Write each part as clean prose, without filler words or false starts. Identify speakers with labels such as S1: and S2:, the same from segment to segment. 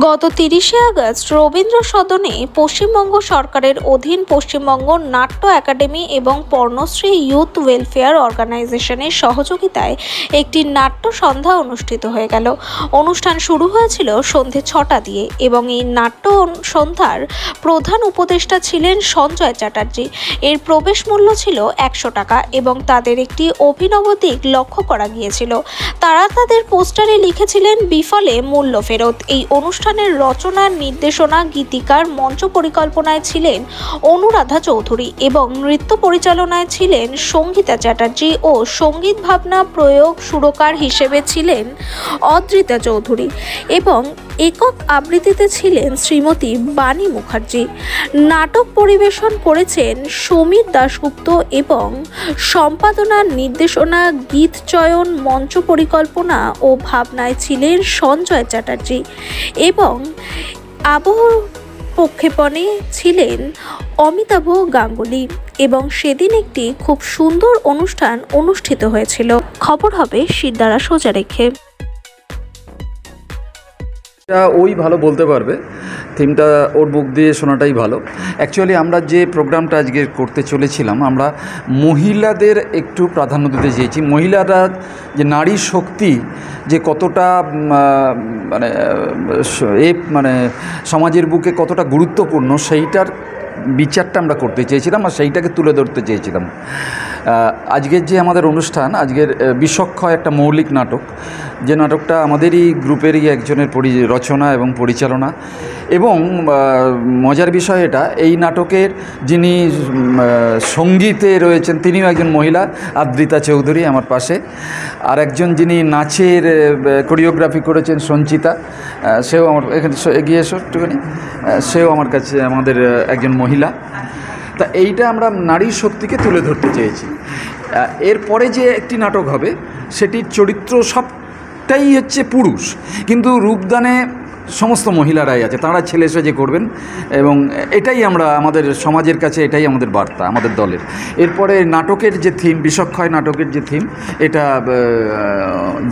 S1: গত ৩০শে আগস্ট রবীন্দ্র সদনে পশ্চিমবঙ্গ সরকারের অধীন পশ্চিমবঙ্গ নাট্য একাডেমি এবং পর্ণশ্রী ইউথ ওয়েলফেয়ার অর্গানাইজেশনের সহযোগিতায় একটি নাট্য সন্ধ্যা অনুষ্ঠিত হয়ে গেল। অনুষ্ঠান শুরু হয়েছিল সন্ধে ৬টা দিয়ে এবং এই নাট্য সন্ধ্যার প্রধান উপদেষ্টা ছিলেন সঞ্জয় চ্যাটার্জি। এর প্রবেশ মূল্য ছিল ১০০ টাকা এবং তাদের একটি অভিনব দিক লক্ষ্য করা গিয়েছিল। তারা তাদের পোস্টারে লিখেছিলেন বিফলে মূল্য ফেরত। এই অনুষ্ঠানের রচনা, নির্দেশনা, গীতিকার, মঞ্চ পরিকল্পনায় ছিলেন অনুরাধা চৌধুরী এবং নৃত্য পরিচালনায় ছিলেন সঙ্গীতা চ্যাটার্জি ও সঙ্গীত ভাবনা প্রয়োগ সুরকার হিসেবে ছিলেন অদ্রিতা চৌধুরী এবং একক আবৃত্তিতে ছিলেন শ্রীমতী বাণী মুখার্জি। নাটক পরিবেশন করেছেন সমীর দাশগুপ্ত এবং সম্পাদনা, নির্দেশনা, গীত চয়ন, মঞ্চ পরিকল্পনা ও ভাবনায় ছিলেন সঞ্জয় চ্যাটার্জি এবং আবহ প্রক্ষেপণে ছিলেন অমিতাভ গাঙ্গুলি। এবং সেদিন একটি খুব সুন্দর অনুষ্ঠান অনুষ্ঠিত হয়েছিল। খবর হবে শিরদাঁড়া সোজা রেখে।
S2: ওই ভালো বলতে পারবে, থিমটা ওর মুখ দিয়ে শোনাটাই ভালো। অ্যাকচুয়ালি আমরা যে প্রোগ্রামটা আজকে করতে চলেছিলাম, আমরা মহিলাদের একটু প্রাধান্য দিতে চেয়েছি। মহিলারা যে নারী শক্তি যে কতটা মানে সমাজের বুকে কতটা গুরুত্বপূর্ণ, সেইটার বিচারটা আমরা করতে চেয়েছিলাম আর সেইটাকে তুলে ধরতে চেয়েছিলাম। আজকের যে আমাদের অনুষ্ঠান, আজকের বিশ্বক্ষয় একটা মৌলিক নাটক, যে নাটকটা আমাদেরই গ্রুপেরই একজনের রচনা এবং পরিচালনা। এবং মজার বিষয় এটা, এই নাটকের যিনি সঙ্গীতে রয়েছেন তিনিও একজন মহিলা, অদ্রিতা চৌধুরী আমার পাশে। আর একজন যিনি নাচের কোরিওগ্রাফি করেছেন সঞ্চিতা, সেও আমার এখানে এগিয়ে এসো একটুখানি, সেও আমার কাছে আমাদের একজন মহিলা। তা এইটা আমরা নারী শক্তিকে তুলে ধরতে চেয়েছি। এরপরে যে একটি নাটক হবে সেটির চরিত্র সবটাই হচ্ছে পুরুষ, কিন্তু রূপদানে সমস্ত মহিলারাই আছে, তাঁরা ছেলে সেজে করবেন এবং এটাই আমরা আমাদের সমাজের কাছে, এটাই আমাদের বার্তা আমাদের দলের। এরপরে নাটকের যে থিম, বিশ্বক্ষয় নাটকের যে থিম, এটা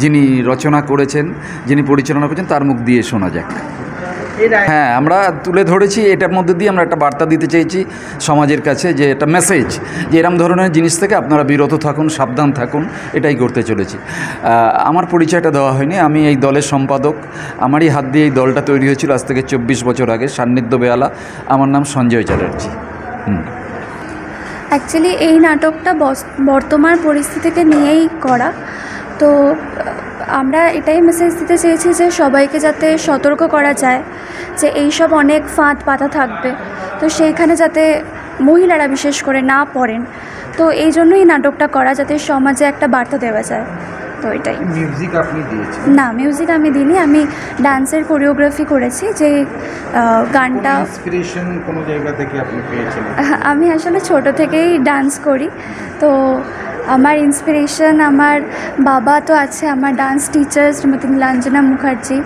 S2: যিনি রচনা করেছেন, যিনি পরিচালনা করেছেন, তার মুখ দিয়ে শোনা যাক। হ্যাঁ, আমরা তুলে ধরেছি, এটার মধ্যে দিয়ে আমরা একটা বার্তা দিতে চেয়েছি সমাজের কাছে, যে একটা মেসেজ যে এরম ধরনের জিনিস থেকে আপনারা বিরত থাকুন, সাবধান থাকুন, এটাই করতে চলেছি। আমার পরিচয়টা দেওয়া হয়নি, আমি এই দলের সম্পাদক। আমারই হাত দিয়ে এই দলটা তৈরি হয়েছিল আজ থেকে 24 বছর আগে, সান্নিধ্য বেহালা। আমার নাম সঞ্জয় চ্যাটার্জি।
S3: অ্যাকচুয়ালি এই নাটকটা বর্তমান পরিস্থিতিকে নিয়েই করা। তো আমরা এটাই মেসেজ দিতে চেয়েছি যে সবাইকে যাতে সতর্ক করা যায় যে এইসব অনেক ফাঁদ পাতা থাকবে, তো সেইখানে যাতে মহিলারা বিশেষ করে না পড়েন। তো এই জন্যই নাটকটা করা, যাতে সমাজে একটা বার্তা দেওয়া যায়। তো এটাই।
S2: মিউজিক আপনি দিয়েছেন? না,
S3: মিউজিক আমি দিইনি, আমি ডান্সের কোরিওগ্রাফি করেছি। যে গানটা
S4: ইন্সপিরেশন কোনো জায়গা থেকে আপনি পেয়েছেন?
S3: আমি আসলে ছোট থেকেই ডান্স করি, তো আমার ইন্সপিরেশন আমার বাবা তো আছে, আমার ডান্স টিচার শ্রীমতী নীলাঞ্জনা মুখার্জি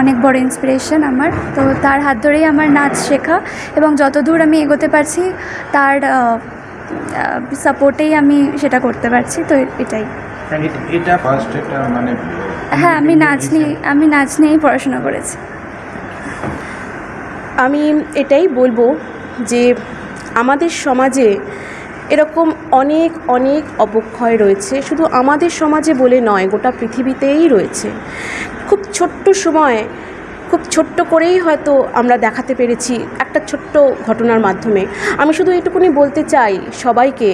S3: অনেক বড় ইন্সপিরেশন আমার। তো তার হাত ধরেই আমার নাচ শেখা এবং যতদূর আমি এগোতে পারছি তার সাপোর্টেই আমি সেটা করতে পারছি। তো এটাই।
S4: এটা ফার্স্ট, এটা মানে
S3: হ্যাঁ, আমি নাচ নিয়েই পড়াশোনা করেছি।
S5: আমি এটাই বলবো যে আমাদের সমাজে এরকম অনেক অনেক অবক্ষয় রয়েছে, শুধু আমাদের সমাজে বলে নয়, গোটা পৃথিবীতেই রয়েছে। খুব ছোট্ট সময়, খুব ছোট্ট করেই হয়তো আমরা দেখাতে পেরেছি একটা ছোট্ট ঘটনার মাধ্যমে। আমি শুধু এটুকুনি বলতে চাই সবাইকে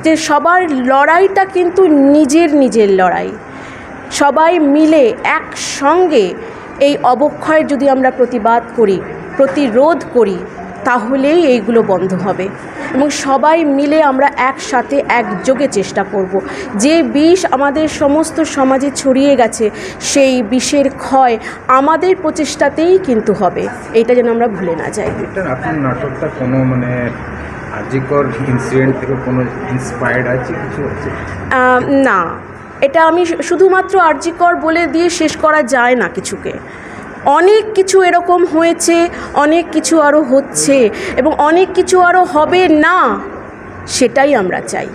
S5: যে সবার লড়াইটা কিন্তু নিজের লড়াই। সবাই মিলে একসঙ্গে এই অবক্ষয়ের যদি আমরা প্রতিবাদ করি, প্রতিরোধ করি, তাহলেই এইগুলো বন্ধ হবে। এবং সবাই মিলে আমরা একসাথে একযোগে চেষ্টা করব যে বিষ আমাদের সমস্ত সমাজে ছড়িয়ে গেছে, সেই বিষের ক্ষয় আমাদের প্রচেষ্টাতেই কিন্তু হবে। এইটা যেন আমরা ভুলে না যাই।
S4: এটা আপনার নাটকটা কোনো মানে আজিকর ইনসিডেন্ট থেকে কোনো ইন্সপায়ার্ড আছে কিছু?
S5: না, এটা আমি শুধুমাত্র আরজিকর বলে দিয়ে শেষ করা যায় না কিছুকে। অনেক কিছু এরকম হয়েছে, অনেক কিছু আরও হচ্ছে এবং অনেক কিছু আরও হবে না, সেটাই আমরা চাই।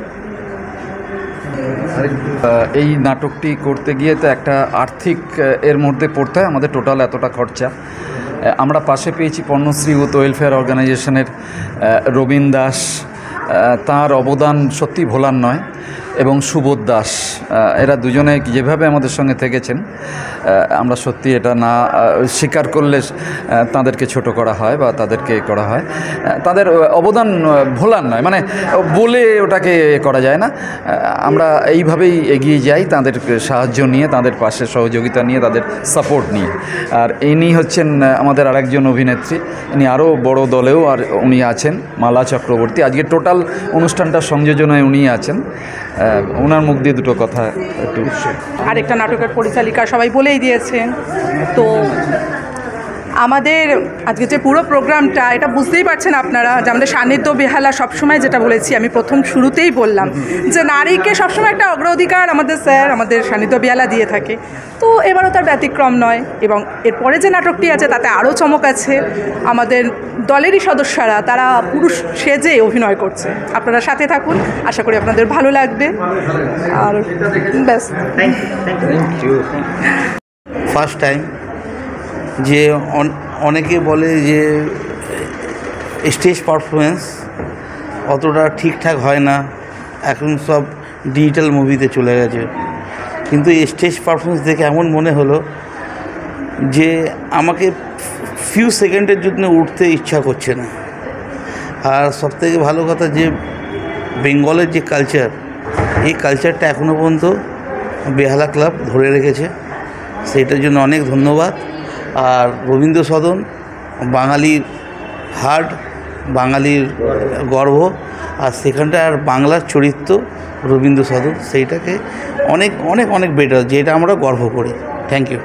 S2: এই নাটকটি করতে গিয়ে তো একটা আর্থিক এর মধ্যে পড়তে হয়, আমাদের টোটাল এতটা খরচা। আমরা পাশে পেয়েছি পর্ণশ্রী ইউথ ওয়েলফেয়ার অর্গানাইজেশনের রবীন দাস, তার অবদান সত্যি ভোলার নয়, এবং সুবোধ দাস, এরা দুজনে যেভাবে আমাদের সঙ্গে থেকেছেন, আমরা সত্যি এটা না স্বীকার করলে তাদেরকে ছোট করা হয় বা তাদেরকে করা হয়। তাদের অবদান ভোলার নয়, মানে বলে ওটাকে করা যায় না। আমরা এইভাবেই এগিয়ে যাই, তাদের সাহায্য নিয়ে, তাদের পাশে সহযোগিতা নিয়ে, তাদের সাপোর্ট নিয়ে। আর ইনি হচ্ছেন আমাদের আরেকজন অভিনেত্রী, ইনি আরও বড় দলেও আর উনি আছেন, মালা চক্রবর্তী। আজকে টোটাল অনুষ্ঠানটার সংযোজনায় উনি আছেন। ওনার মুখ দিয়ে দুটো কথা একটু।
S6: আরেকটা নাটকের পরিচালিকা সবাই বলেই দিয়েছেন। তো আমাদের আজকে যে পুরো প্রোগ্রামটা, এটা বুঝতেই পারছেন আপনারা যে আমাদের সান্নিধ্য বেহালা সবসময় যেটা বলেছি, আমি প্রথম শুরুতেই বললাম যে নারীকে সবসময় একটা অগ্রাধিকার আমাদের স্যার, আমাদের সান্নিধ্য বেহালা দিয়ে থাকে। তো এবারও তার ব্যতিক্রম নয়, এবং এরপরে যে নাটকটি আছে তাতে আরও চমক আছে। আমাদের দলেরই সদস্যরা তারা পুরুষ সেজে অভিনয় করছে। আপনারা সাথে থাকুন, আশা করি আপনাদের ভালো লাগবে। আর ব্যাস,
S7: ফার্স্ট টাইম যে অনেকে বলে যে স্টেজ পারফরমেন্স অতটা ঠিকঠাক হয় না, এখন সব ডিজিটাল মুভিতে চলে গেছে, কিন্তু স্টেজ পারফরমেন্স দেখে এমন মনে হলো যে আমাকে ফিউ সেকেন্ডের জন্য উঠতে ইচ্ছা করছে না। আর সবথেকে ভালো কথা যে বেঙ্গলের যে কালচার, এই কালচারটা এখনও পর্যন্ত বেহালা ক্লাব ধরে রেখেছে, সেইটার জন্য অনেক ধন্যবাদ। আর রবীন্দ্র সদন বাঙালির হার্ট, বাঙালির গর্ব, আর সেখানটার বাংলার চরিত্র রবীন্দ্র সদন, সেইটাকে অনেক অনেক অনেক বেটার, যেটা আমরা গর্ব করি। Thank you.